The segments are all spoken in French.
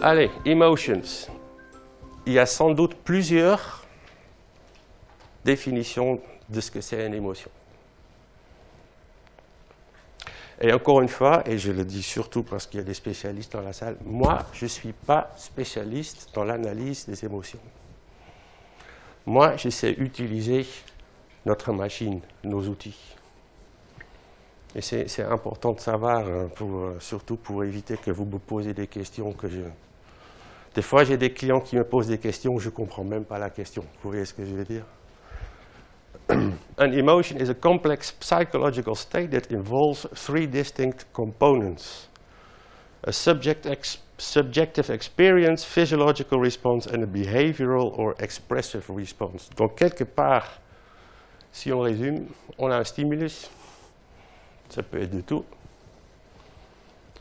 Allez, emotions. Il y a sans doute plusieurs définitions de ce que c'est une émotion. Et encore une fois, et je le dis surtout parce qu'il y a des spécialistes dans la salle, moi, je ne suis pas spécialiste dans l'analyse des émotions. Moi, je sais utiliser notre machine, nos outils. Et c'est important de savoir, surtout pour éviter que vous me posiez des questions que je... Des fois, j'ai des clients qui me posent des questions où je ne comprends même pas la question. Vous voyez ce que je veux dire? An emotion is a complex psychological state that involves three distinct components. A subjective experience, physiological response, and a behavioral or expressive response. Donc, quelque part, si on résume, on a un stimulus, ça peut être de tout,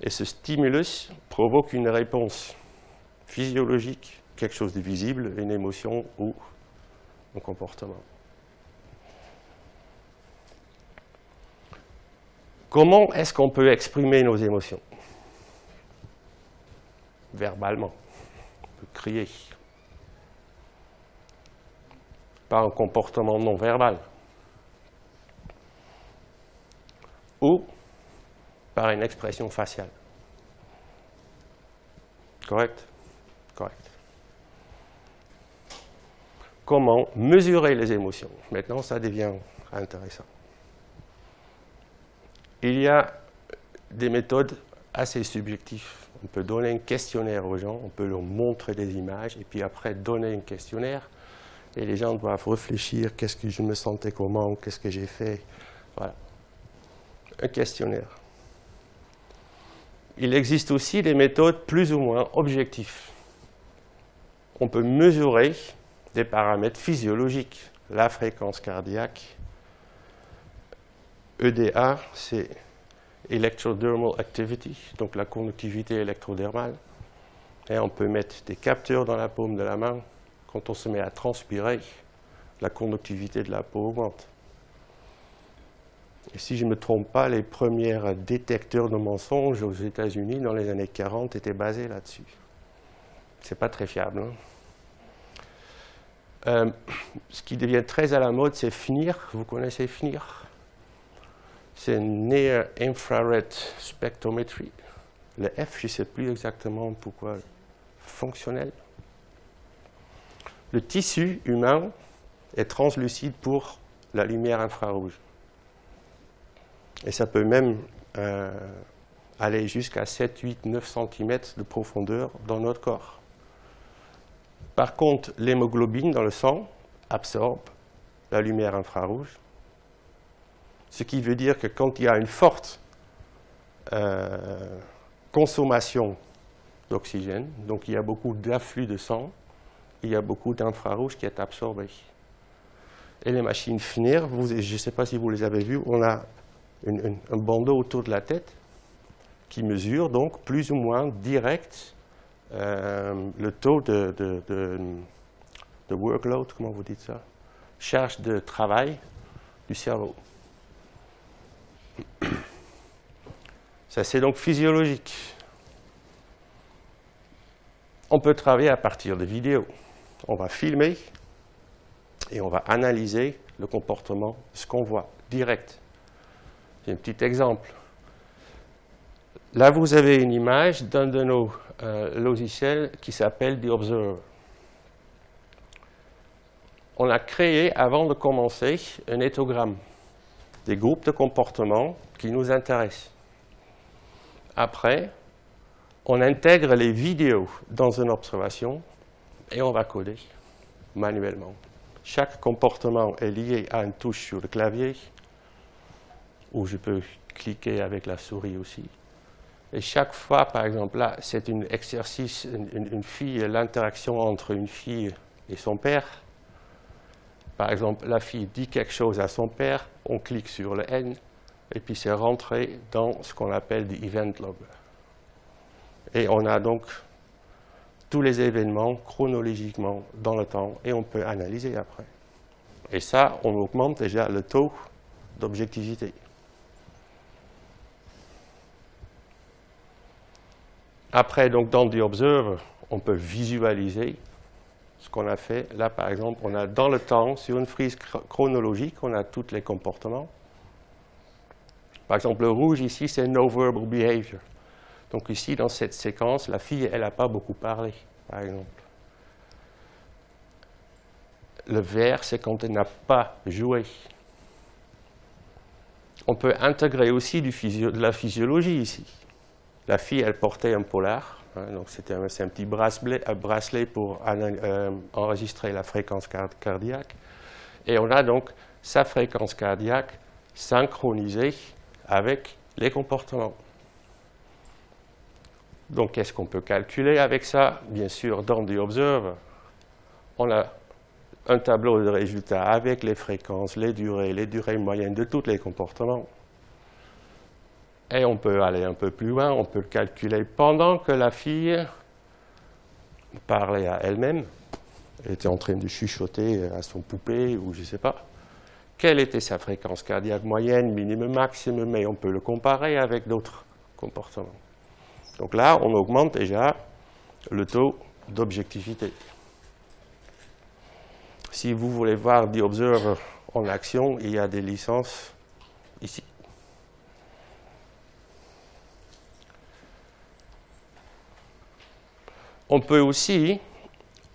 et ce stimulus provoque une réponse physiologique, quelque chose de visible, une émotion ou un comportement. Comment est-ce qu'on peut exprimer nos émotions? Verbalement. On peut crier. Par un comportement non verbal. Ou par une expression faciale. Correct? Correct. Comment mesurer les émotions? Maintenant, ça devient intéressant. Il y a des méthodes assez subjectives. On peut donner un questionnaire aux gens, on peut leur montrer des images, et puis après donner un questionnaire, et les gens doivent réfléchir, qu'est-ce que je me sentais comment, qu'est-ce que j'ai fait. Voilà. Un questionnaire. Il existe aussi des méthodes plus ou moins objectives. On peut mesurer des paramètres physiologiques, la fréquence cardiaque. EDA, c'est Electrodermal Activity, donc la conductivité électrodermale. Et on peut mettre des capteurs dans la paume de la main. Quand on se met à transpirer, la conductivité de la peau augmente. Et si je ne me trompe pas, les premiers détecteurs de mensonges aux États-Unis dans les années 40 étaient basés là-dessus. C'est pas très fiable. Hein. Ce qui devient très à la mode, c'est FNIR. Vous connaissez FNIR? C'est Near Infrared Spectrometry. Le F, je ne sais plus exactement pourquoi, fonctionnel. Le tissu humain est translucide pour la lumière infrarouge. Et ça peut même aller jusqu'à 7, 8, 9 cm de profondeur dans notre corps. Par contre, l'hémoglobine dans le sang absorbe la lumière infrarouge. Ce qui veut dire que quand il y a une forte consommation d'oxygène, donc il y a beaucoup d'afflux de sang, il y a beaucoup d'infrarouge qui est absorbé. Et les machines FNIR, je ne sais pas si vous les avez vues, on a un bandeau autour de la tête qui mesure donc plus ou moins direct le taux de workload, comment vous dites ça? Charge de travail du cerveau. Ça, c'est donc physiologique. On peut travailler à partir de vidéos. On va filmer et on va analyser le comportement, ce qu'on voit, direct. J'ai un petit exemple. Là, vous avez une image d'un de nos logiciels qui s'appelle The Observer. On a créé, avant de commencer, un éthogramme des groupes de comportements qui nous intéressent. Après, on intègre les vidéos dans une observation et on va coder manuellement. Chaque comportement est lié à une touche sur le clavier, où je peux cliquer avec la souris aussi. Et chaque fois, par exemple, là, c'est un exercice, une fille, l'interaction entre une fille et son père. Par exemple, la fille dit quelque chose à son père, on clique sur le N, et puis c'est rentré dans ce qu'on appelle the event log. Et on a donc tous les événements chronologiquement dans le temps, et on peut analyser après. Et ça, on augmente déjà le taux d'objectivité. Après, donc, dans The Observer, on peut visualiser ce qu'on a fait. Là, par exemple, on a dans le temps, sur une frise chronologique, on a tous les comportements. Par exemple, le rouge ici, c'est no verbal behavior. Donc ici, dans cette séquence, la fille, elle n'a pas beaucoup parlé, par exemple. Le vert, c'est quand elle n'a pas joué. On peut intégrer aussi de la physiologie ici. La fille, elle portait un polar, hein, donc c'est un petit bracelet pour enregistrer la fréquence cardiaque. Et on a donc sa fréquence cardiaque synchronisée avec les comportements. Donc, qu'est-ce qu'on peut calculer avec ça? Bien sûr, dans The Observer, on a un tableau de résultats avec les fréquences, les durées moyennes de tous les comportements. Et on peut aller un peu plus loin, on peut le calculer pendant que la fille parlait à elle-même. Elle était en train de chuchoter à son poupée ou je ne sais pas. Quelle était sa fréquence cardiaque moyenne, minimum, maximum, et on peut le comparer avec d'autres comportements. Donc là, on augmente déjà le taux d'objectivité. Si vous voulez voir The Observer en action, il y a des licences ici. On peut aussi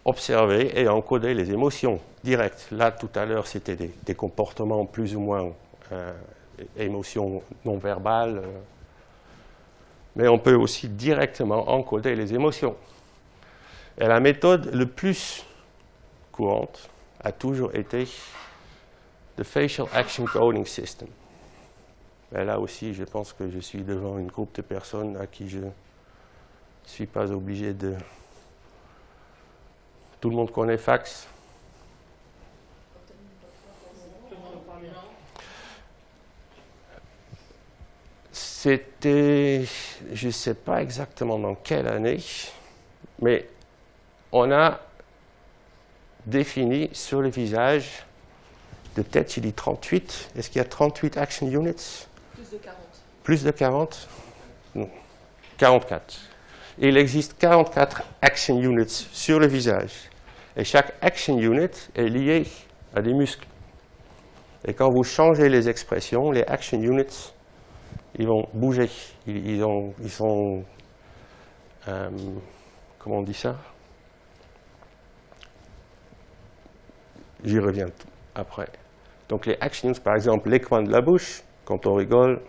observer et encoder les émotions directes. Là, tout à l'heure, c'était des comportements plus ou moins émotions non verbales. Mais on peut aussi directement encoder les émotions. Et la méthode la plus courante a toujours été le Facial Action Coding System. Et là aussi, je pense que je suis devant une groupe de personnes à qui je ne suis pas obligé de... Tout le monde connaît Fax? C'était, je ne sais pas exactement dans quelle année, mais on a défini sur le visage, de tête, j'ai dit 38. Est-ce qu'il y a 38 action units? Plus de 40. Plus de 40? Non. 44. Il existe 44 action units sur le visage. Et chaque action unit est lié à des muscles. Et quand vous changez les expressions, les action units, ils vont bouger. Ils sont comment on dit ça? J'y reviens après. Donc les actions, par exemple, les coins de la bouche, quand on rigole,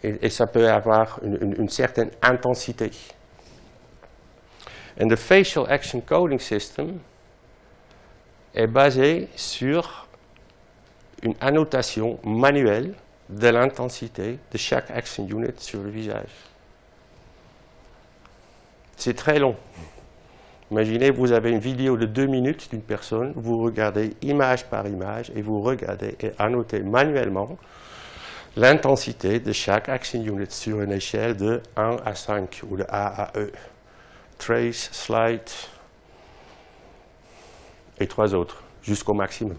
et ça peut avoir une certaine intensité. Et le Facial Action Coding System est basé sur une annotation manuelle de l'intensité de chaque action unit sur le visage. C'est très long. Imaginez, vous avez une vidéo de 2 minutes d'une personne, vous regardez image par image et vous regardez et annotez manuellement l'intensité de chaque action unit sur une échelle de 1 à 5 ou de A à E. Trace, slide et 3 autres, jusqu'au maximum.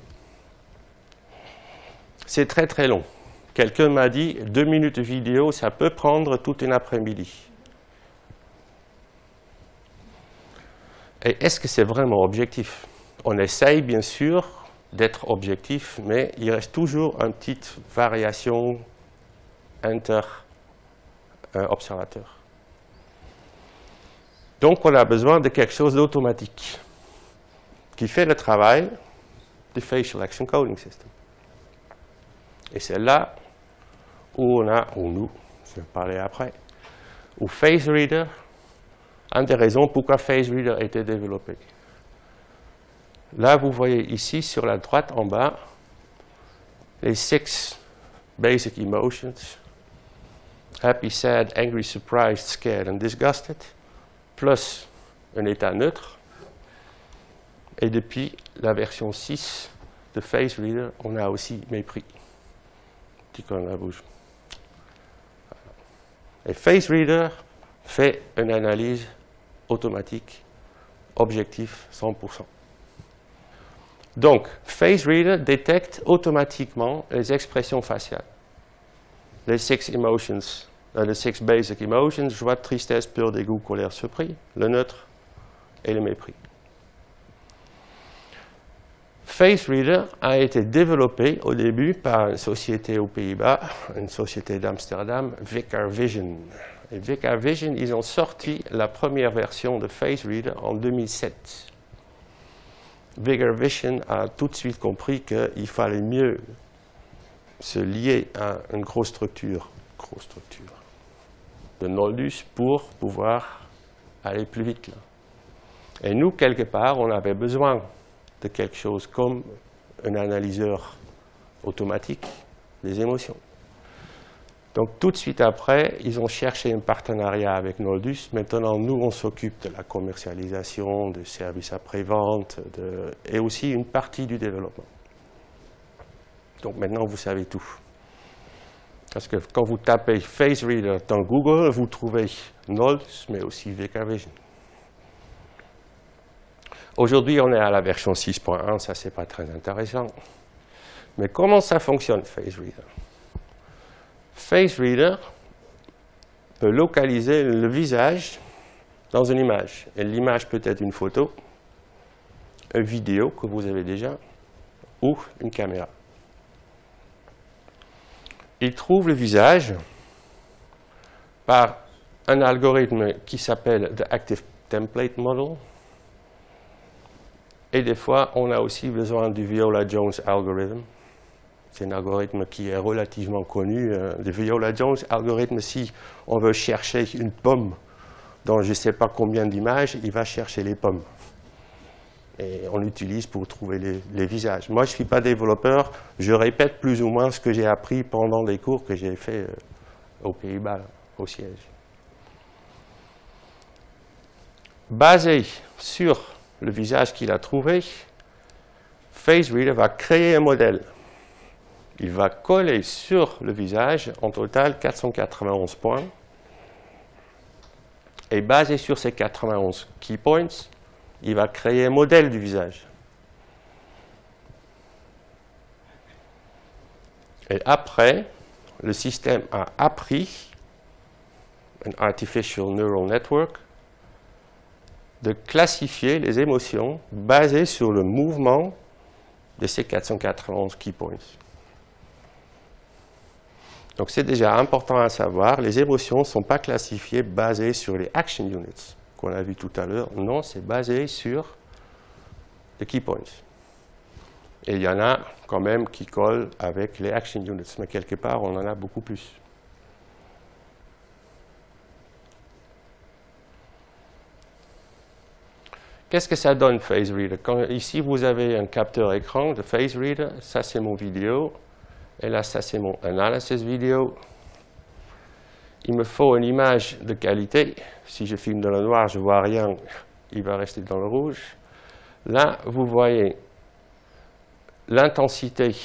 C'est très très long. Quelqu'un m'a dit 2 minutes de vidéo, ça peut prendre toute une après-midi. Et est-ce que c'est vraiment objectif? On essaye bien sûr d'être objectif, mais il reste toujours une petite variation inter-observateur. Donc on a besoin de quelque chose d'automatique qui fait le travail du Facial Action Coding System. Et c'est là où on a, ou nous, je vais parler après, où Face Reader, une des raisons pourquoi Face Reader a été développé. Là, vous voyez ici, sur la droite en bas, les 6 basic emotions. Happy, sad, angry, surprised, scared and disgusted. Plus un état neutre. Et depuis la version 6 de Face Reader, on a aussi mépris. Petit coin de la bouche. Et Face Reader fait une analyse automatique, objectif 100%. Donc, Face Reader détecte automatiquement les expressions faciales. Les 6 emotions the six basic emotions, joie, tristesse, peur, dégoût, colère, surpris, le neutre et le mépris. Face Reader a été développé au début par une société aux Pays-Bas, une société d'Amsterdam, Vicar Vision. Et Vicar Vision, ils ont sorti la première version de Face Reader en 2007. Vicar Vision a tout de suite compris qu'il fallait mieux se lier à une grosse structure de Noldus pour pouvoir aller plus vite. Là. Et nous, quelque part, on avait besoin de quelque chose comme un analyseur automatique des émotions. Donc tout de suite après, ils ont cherché un partenariat avec Noldus. Maintenant, nous, on s'occupe de la commercialisation, des services après-vente et aussi une partie du développement. Donc maintenant, vous savez tout. Parce que quand vous tapez Face Reader dans Google, vous trouvez Noldus, mais aussi Vicar Vision. Aujourd'hui, on est à la version 6.1, ça c'est pas très intéressant. Mais comment ça fonctionne, Face Reader? Face Reader peut localiser le visage dans une image. Et l'image peut être une photo, une vidéo que vous avez déjà, ou une caméra. Il trouve le visage par un algorithme qui s'appelle the Active Template Model. Et des fois, on a aussi besoin du Viola-Jones algorithm. C'est un algorithme qui est relativement connu. Le Viola-Jones algorithme, si on veut chercher une pomme dans je ne sais pas combien d'images, il va chercher les pommes. Et on l'utilise pour trouver les visages. Moi, je ne suis pas développeur. Je répète plus ou moins ce que j'ai appris pendant les cours que j'ai fait aux Pays-Bas, au siège. Basé sur le visage qu'il a trouvé, Face Reader va créer un modèle. Il va coller sur le visage, en total, 491 points. Et basé sur ces 91 key points, il va créer un modèle du visage. Et après, le système a appris, un Artificial Neural Network, de classifier les émotions basées sur le mouvement de ces 491 key points. Donc c'est déjà important à savoir, les émotions ne sont pas classifiées basées sur les action units qu'on a vu tout à l'heure. Non, c'est basé sur les key points. Et il y en a quand même qui collent avec les action units, mais quelque part, on en a beaucoup plus. Qu'est-ce que ça donne, Face Reader? Ici, vous avez un capteur écran de Face Reader. Ça, c'est mon vidéo. Et là, ça, c'est mon analysis vidéo. Il me faut une image de qualité. Si je filme dans le noir, je ne vois rien. Il va rester dans le rouge. Là, vous voyez l'intensité.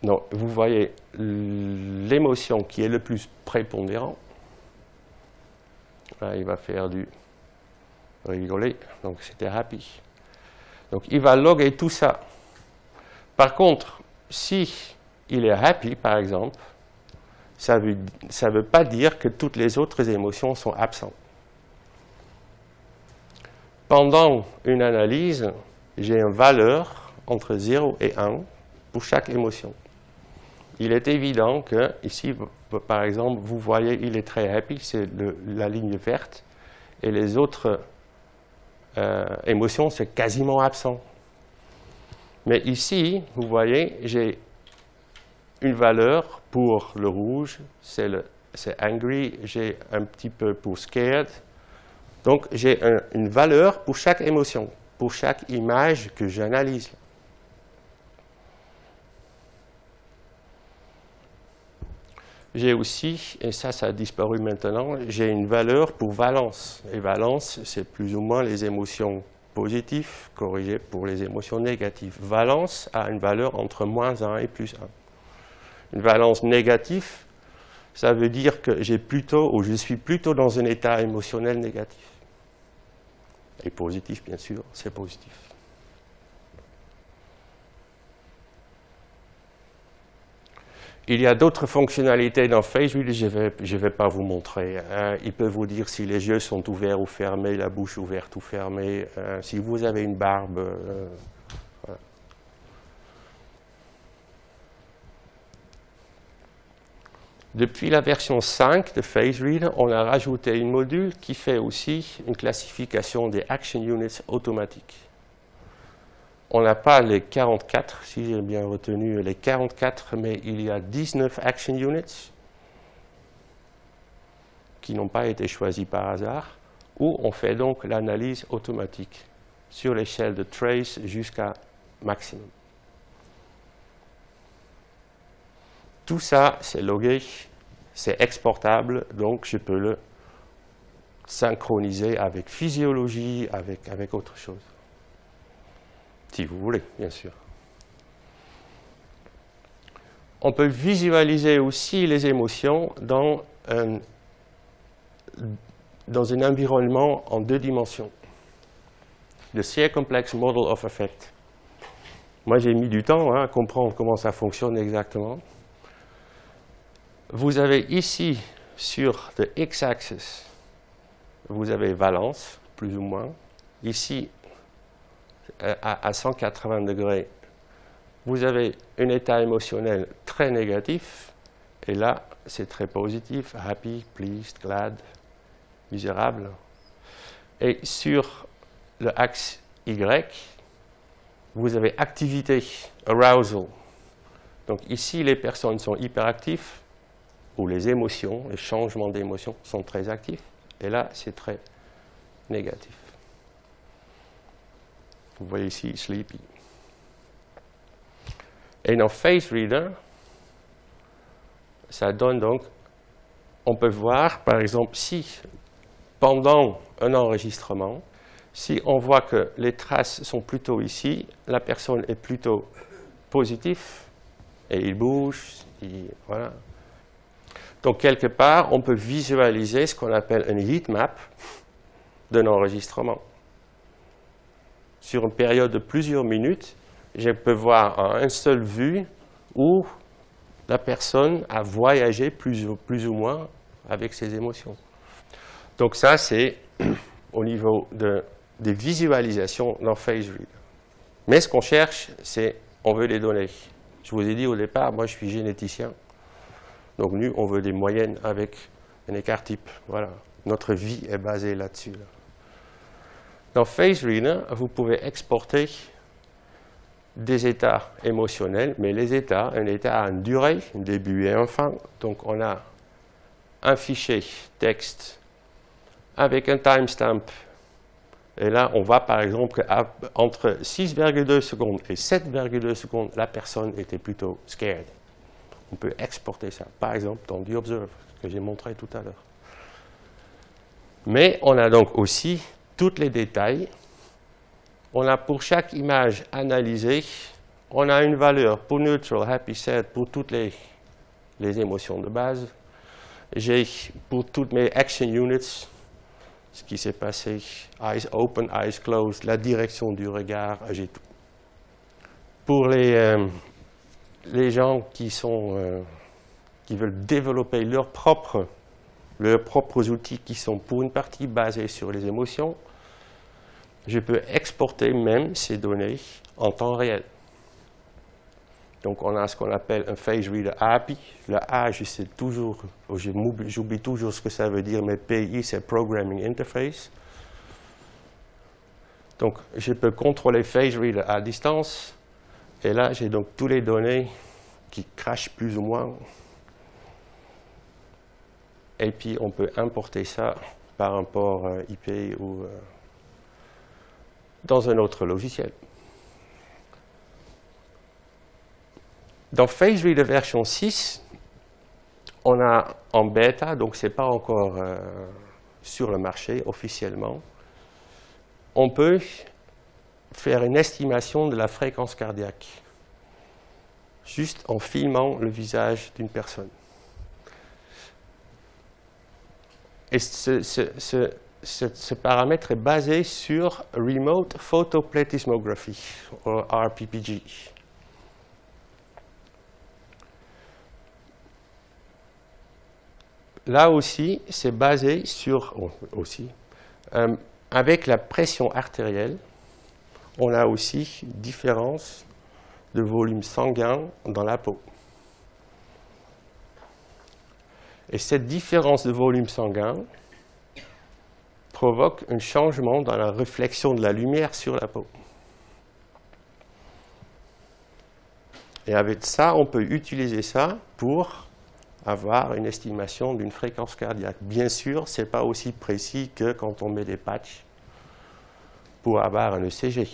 Non, vous voyez l'émotion qui est le plus prépondérant. Là, il va faire du rigoler, donc c'était happy. Donc, il va loguer tout ça. Par contre, si il est happy, par exemple, ça veut pas dire que toutes les autres émotions sont absentes. Pendant une analyse, j'ai une valeur entre 0 et 1 pour chaque émotion. Il est évident que, ici, par exemple, vous voyez, il est très happy, c'est la ligne verte, et les autres émotions, c'est quasiment absent. Mais ici, vous voyez, j'ai une valeur pour le rouge, c'est angry, j'ai un petit peu pour scared. Donc, j'ai une valeur pour chaque émotion, pour chaque image que j'analyse. J'ai aussi, et ça a disparu maintenant, j'ai une valeur pour valence. Et valence, c'est plus ou moins les émotions positives corrigées pour les émotions négatives. Valence a une valeur entre moins 1 et plus 1. Une valence négative, ça veut dire que je suis plutôt dans un état émotionnel négatif. Et positif, bien sûr, c'est positif. Il y a d'autres fonctionnalités dans FaceReader, je ne vais pas vous montrer. Il peut vous dire si les yeux sont ouverts ou fermés, la bouche ouverte ou fermée, si vous avez une barbe. Voilà. Depuis la version 5 de FaceReader, on a rajouté un module qui fait aussi une classification des action units automatiques. On n'a pas les 44, si j'ai bien retenu les 44, mais il y a 19 action units qui n'ont pas été choisis par hasard, où on fait donc l'analyse automatique sur l'échelle de trace jusqu'à maximum. Tout ça, c'est logué, c'est exportable, donc je peux le synchroniser avec physiologie, avec autre chose. Si vous voulez, bien sûr. On peut visualiser aussi les émotions dans un environnement en 2 dimensions. Le Circumplex Model of Effect. Moi, j'ai mis du temps à comprendre comment ça fonctionne exactement. Vous avez ici, sur le x-axis, vous avez valence, plus ou moins. Ici, à 180 degrés, vous avez un état émotionnel très négatif. Et là, c'est très positif, happy, pleased, glad, misérable. Et sur le axe Y, vous avez activité, arousal. Donc ici, les personnes sont hyperactives, ou les émotions, les changements d'émotions sont très actifs. Et là, c'est très négatif. Vous voyez ici, sleepy. Et dans FaceReader, ça donne donc, on peut voir, par exemple, si pendant un enregistrement, si on voit que les traces sont plutôt ici, la personne est plutôt positive, et il bouge, voilà. Donc, quelque part, on peut visualiser ce qu'on appelle une heatmap d'un enregistrement. Sur une période de plusieurs minutes, je peux voir en une seule vue où la personne a voyagé plus ou moins avec ses émotions. Donc ça, c'est au niveau des visualisations dans FaceReader. Mais ce qu'on cherche, c'est on veut des données. Je vous ai dit au départ, moi je suis généticien. Donc nous, on veut des moyennes avec un écart type. Voilà. Notre vie est basée là-dessus. Là. Dans FaceReader, vous pouvez exporter des états émotionnels, mais les états, un état a une durée, un début et un fin. Donc on a un fichier texte avec un timestamp. Et là, on voit par exemple qu'entre 6,2 secondes et 7,2 secondes, la personne était plutôt scared. On peut exporter ça, par exemple, dans The Observer, que j'ai montré tout à l'heure. Mais on a donc aussi tous les détails. On a pour chaque image analysée, on a une valeur pour neutral, happy, sad, pour toutes les émotions de base. J'ai pour toutes mes action units, ce qui s'est passé, eyes open, eyes closed, la direction du regard, j'ai tout. Pour les gens qui veulent développer leurs propres outils qui sont pour une partie basés sur les émotions, je peux exporter même ces données en temps réel. Donc on a ce qu'on appelle un FaceReader API. Le A, j'oublie toujours ce que ça veut dire, mais PI, c'est Programming Interface. Donc je peux contrôler FaceReader à distance. Et là, j'ai donc toutes les données qui crachent plus ou moins. Et puis on peut importer ça par un port IP ou dans un autre logiciel. Dans FaceReader version 6, on a en bêta, donc ce n'est pas encore sur le marché officiellement, on peut faire une estimation de la fréquence cardiaque, juste en filmant le visage d'une personne. Et ce paramètre est basé sur Remote Photoplethysmography, ou RPPG. là aussi, c'est basé sur, avec la pression artérielle, on a aussi différence de volume sanguin dans la peau. Et cette différence de volume sanguin provoque un changement dans la réflexion de la lumière sur la peau. Et avec ça, on peut utiliser ça pour avoir une estimation d'une fréquence cardiaque. Bien sûr, ce n'est pas aussi précis que quand on met des patchs pour avoir un ECG.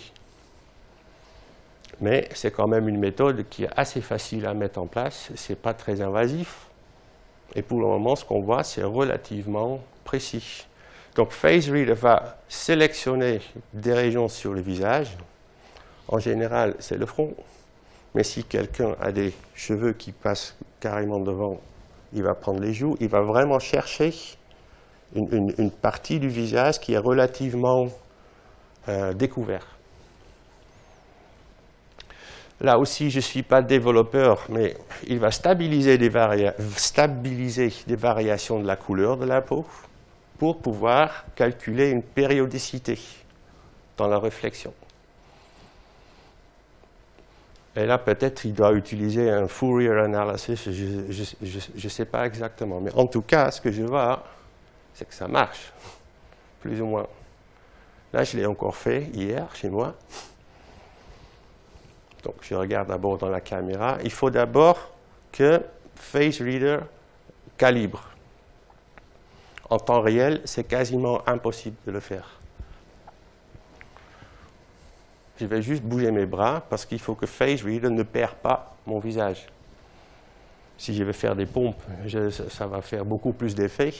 Mais c'est quand même une méthode qui est assez facile à mettre en place, ce n'est pas très invasif. Et pour le moment, ce qu'on voit, c'est relativement précis. Donc, FaceReader va sélectionner des régions sur le visage. En général, c'est le front. Mais si quelqu'un a des cheveux qui passent carrément devant, il va prendre les joues. Il va vraiment chercher une partie du visage qui est relativement découverte. Là aussi, je ne suis pas développeur, mais il va stabiliser des variations de la couleur de la peau pour pouvoir calculer une périodicité dans la réflexion. Et là, peut-être, il doit utiliser un Fourier analysis, je ne sais pas exactement. Mais en tout cas, ce que je vois, c'est que ça marche, plus ou moins. Là, je l'ai encore fait hier, chez moi. Donc, je regarde d'abord dans la caméra. Il faut d'abord que FaceReader calibre. En temps réel, c'est quasiment impossible de le faire. Je vais juste bouger mes bras parce qu'il faut que FaceReader ne perd pas mon visage. Si je vais faire des pompes, ça va faire beaucoup plus d'effet.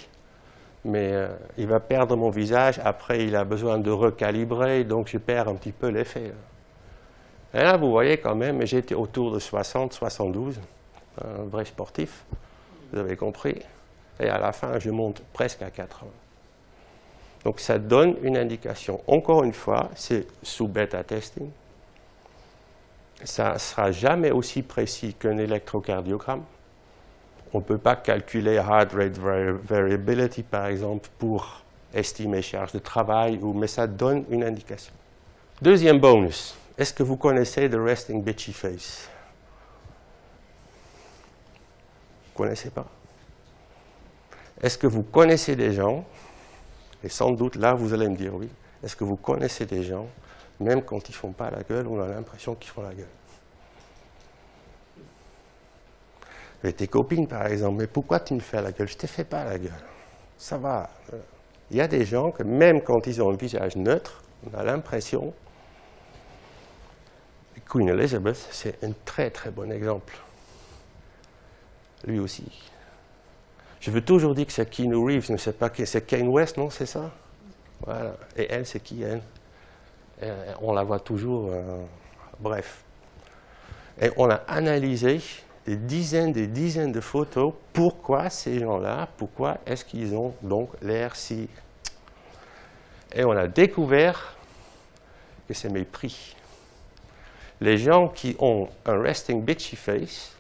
Mais il va perdre mon visage. Après, il a besoin de recalibrer, donc je perds un petit peu l'effet. Et là, vous voyez quand même, j'étais autour de 60, 72, un vrai sportif, vous avez compris. Et à la fin, je monte presque à 80. Donc ça donne une indication. Encore une fois, c'est sous bêta testing. Ça ne sera jamais aussi précis qu'un électrocardiogramme. On ne peut pas calculer heart rate variability, par exemple, pour estimer charge de travail, mais ça donne une indication. Deuxième bonus. Est-ce que vous connaissez The Resting Bitchy Face? Vous ne connaissez pas? Est-ce que vous connaissez des gens, et sans doute là vous allez me dire oui, est-ce que vous connaissez des gens, même quand ils ne font pas la gueule, on a l'impression qu'ils font la gueule? Et tes copines par exemple, mais pourquoi tu me fais la gueule? Je ne te fais pas la gueule, ça va. Il y a des gens que même quand ils ont un visage neutre, on a l'impression. Queen Elizabeth, c'est un très très bon exemple. Lui aussi. Je veux toujours dire que c'est Keanu Reeves, ne sais pas qui c'est. Kanye West, non, c'est ça? Voilà. Et elle, c'est qui, elle? On la voit toujours, bref. Et on a analysé des dizaines de photos. Pourquoi ces gens-là, pourquoi est-ce qu'ils ont donc l'air si... Et on a découvert que c'est mépris. Les gens qui ont un resting bitchy face,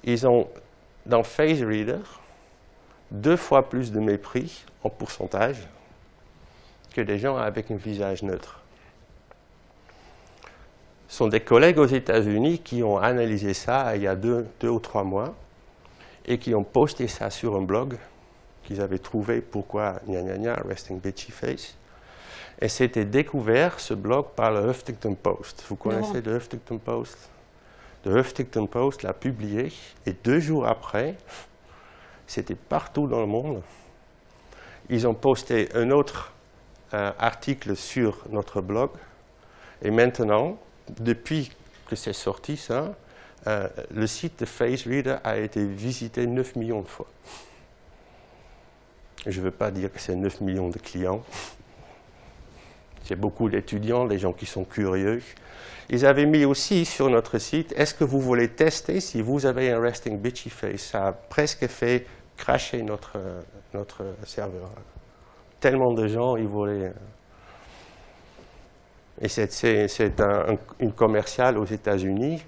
ils ont dans FaceReader 2 fois plus de mépris en pourcentage que des gens avec un visage neutre. Ce sont des collègues aux États-Unis qui ont analysé ça il y a 2 ou 3 mois et qui ont posté ça sur un blog qu'ils avaient trouvé pourquoi gna gna gna, resting bitchy face. Et c'était découvert, ce blog, par le Huffington Post. Vous connaissez le Huffington Post? Le Huffington Post l'a publié, et 2 jours après, c'était partout dans le monde. Ils ont posté un autre article sur notre blog, et maintenant, depuis que c'est sorti ça, le site de FaceReader a été visité 9 millions de fois. Je ne veux pas dire que c'est 9 millions de clients. C'est beaucoup d'étudiants, des gens qui sont curieux. Ils avaient mis aussi sur notre site, est-ce que vous voulez tester si vous avez un resting bitchy face? Ça a presque fait crasher notre serveur. Tellement de gens, ils voulaient... Et c'est une commerciale aux États-Unis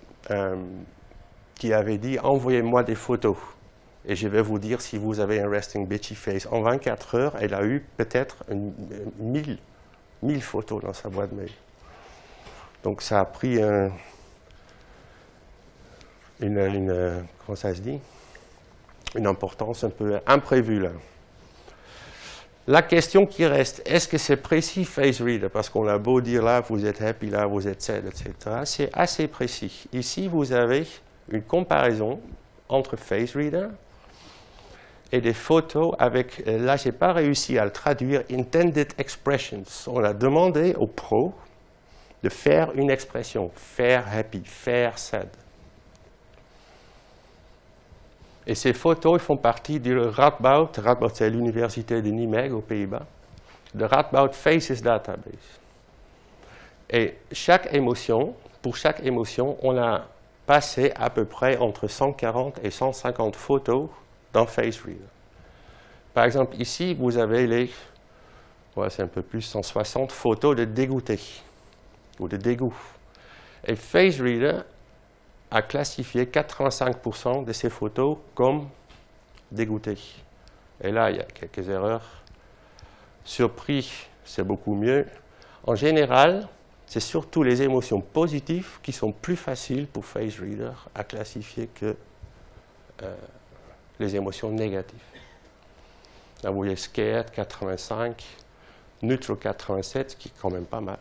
qui avait dit, envoyez-moi des photos Et je vais vous dire, si vous avez un resting bitchy face, en 24 heures, elle a eu peut-être 1000 photos dans sa boîte mail. Donc ça a pris comment ça se dit, une importance un peu imprévue là. La question qui reste, est-ce que c'est précis FaceReader? Parce qu'on a beau dire là, vous êtes happy, là, vous êtes sad, etc. C'est assez précis. Ici, vous avez une comparaison entre FaceReader et des photos avec, là, je n'ai pas réussi à le traduire, intended expressions. On a demandé aux pros de faire une expression, faire happy, faire sad. Et ces photos font partie du Radboud, c'est l'université de Nijmegen aux Pays-Bas, de Radboud Faces Database. Et chaque émotion, pour chaque émotion, on a passé à peu près entre 140 et 150 photos dans FaceReader. Par exemple, ici, vous avez les, ouais, c'est un peu plus, 160 photos de dégoûté ou de dégoût. Et FaceReader a classifié 85% de ces photos comme dégoûtées. Et là, il y a quelques erreurs. Surpris, c'est beaucoup mieux. En général, c'est surtout les émotions positives qui sont plus faciles pour FaceReader à classifier que les émotions négatives. Là, vous voyez Scared, 85, Neutral, 87, qui est quand même pas mal.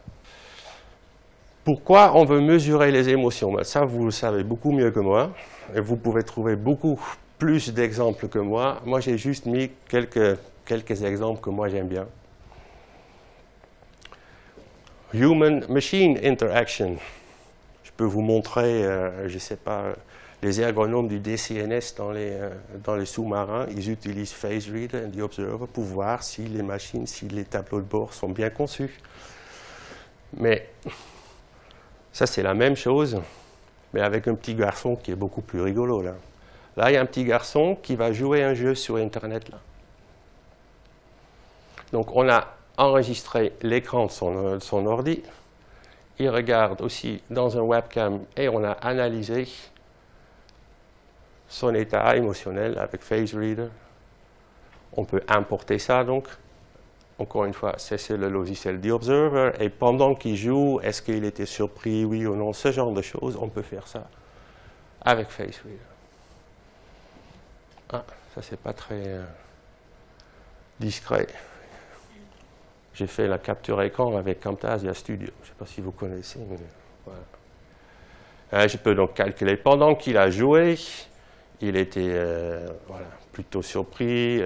Pourquoi on veut mesurer les émotions? Ça, vous le savez beaucoup mieux que moi. Et vous pouvez trouver beaucoup plus d'exemples que moi. Moi, j'ai juste mis quelques exemples que moi j'aime bien. Human-machine interaction. Je peux vous montrer, je ne sais pas, les ergonomes du DCNS dans les sous-marins. Ils utilisent FaceReader et The Observer pour voir si les machines, si les tableaux de bord sont bien conçus. Mais ça, c'est la même chose, mais avec un petit garçon qui est beaucoup plus rigolo. Là, il y a un petit garçon qui va jouer un jeu sur Internet. Là. Donc, on a enregistré l'écran de son ordi. Il regarde aussi dans un webcam et on a analysé son état émotionnel avec FaceReader. On peut importer ça, donc. Encore une fois, c'est le logiciel The Observer. Et pendant qu'il joue, est-ce qu'il était surpris, oui ou non, ce genre de choses, on peut faire ça avec FaceReader. Ah, ça c'est pas très discret. J'ai fait la capture écran avec Camtasia Studio. Je ne sais pas si vous connaissez, mais voilà. Je peux donc calculer. Pendant qu'il a joué, il était voilà, plutôt surpris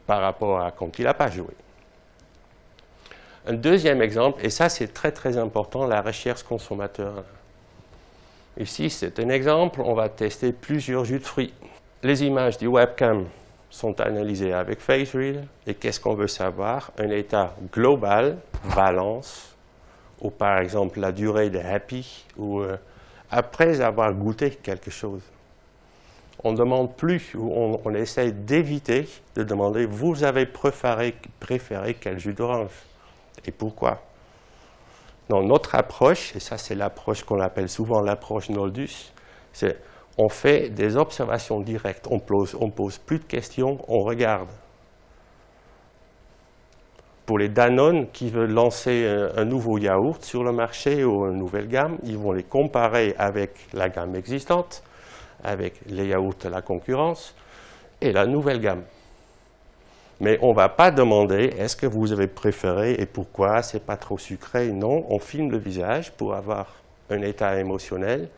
par rapport à quand il n'a pas joué. Un deuxième exemple, et ça c'est très très important, la recherche consommateur. Ici c'est un exemple, on va tester plusieurs jus de fruits. Les images du webcam sont analysées avec FaceReader, et qu'est-ce qu'on veut savoir? Un état global, valence, ou par exemple la durée de happy, ou après avoir goûté quelque chose. On ne demande plus, ou on essaie d'éviter de demander « vous avez préféré quel jus d'orange ?» et pourquoi. Dans notre approche, et ça c'est l'approche qu'on appelle souvent l'approche Noldus, c'est on fait des observations directes, on pose plus de questions, on regarde. Pour les Danone qui veulent lancer un nouveau yaourt sur le marché ou une nouvelle gamme, ils vont les comparer avec la gamme existante, avec les yaourts de la concurrence et la nouvelle gamme. Mais on ne va pas demander est-ce que vous avez préféré et pourquoi, c'est pas trop sucré. Non, on filme le visage pour avoir un état émotionnel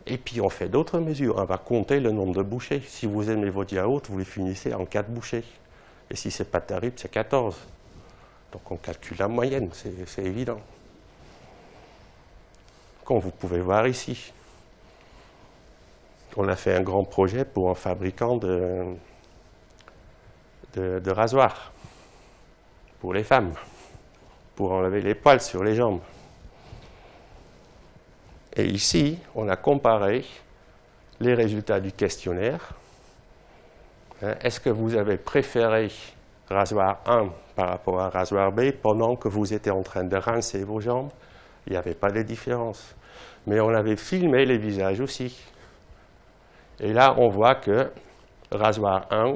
et puis on fait d'autres mesures. On va compter le nombre de bouchées. Si vous aimez votre yaourt, vous les finissez en 4 bouchées. Et si ce n'est pas terrible, c'est 14. Donc on calcule la moyenne, c'est évident. Comme vous pouvez voir ici. On a fait un grand projet pour un fabricant de rasoirs pour les femmes, pour enlever les poils sur les jambes. Et ici, on a comparé les résultats du questionnaire. Est-ce que vous avez préféré rasoir 1 par rapport à rasoir B pendant que vous étiez en train de rincer vos jambes? Il n'y avait pas de différence. Mais on avait filmé les visages aussi. Et là, on voit que rasoir 1.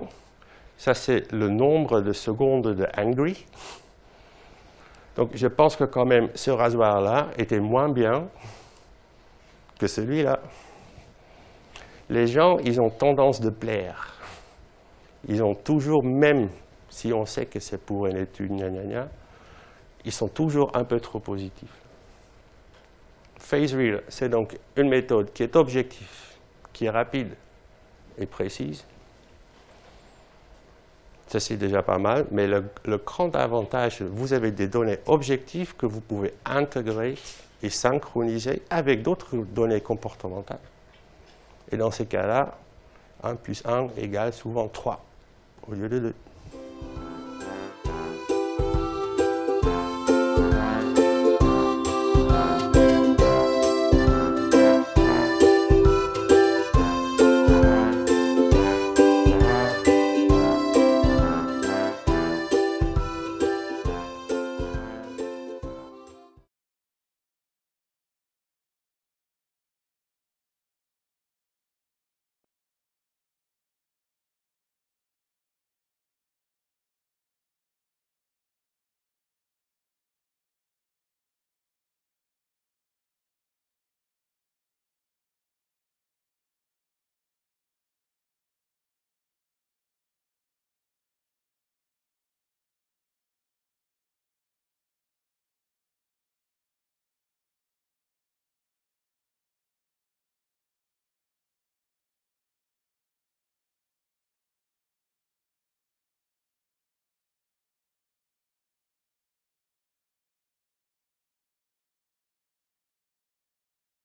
Ça, c'est le nombre de secondes de angry. Donc, je pense que quand même, ce rasoir-là était moins bien que celui-là. Les gens, ils ont tendance de plaire. Ils ont toujours, même si on sait que c'est pour une étude, gna gna gna, ils sont toujours un peu trop positifs. Phase Reader, c'est donc une méthode qui est objective, qui est rapide et précise. Ça, c'est déjà pas mal, mais le grand avantage, vous avez des données objectives que vous pouvez intégrer et synchroniser avec d'autres données comportementales. Et dans ces cas-là, 1 plus 1 égale souvent 3 au lieu de 2.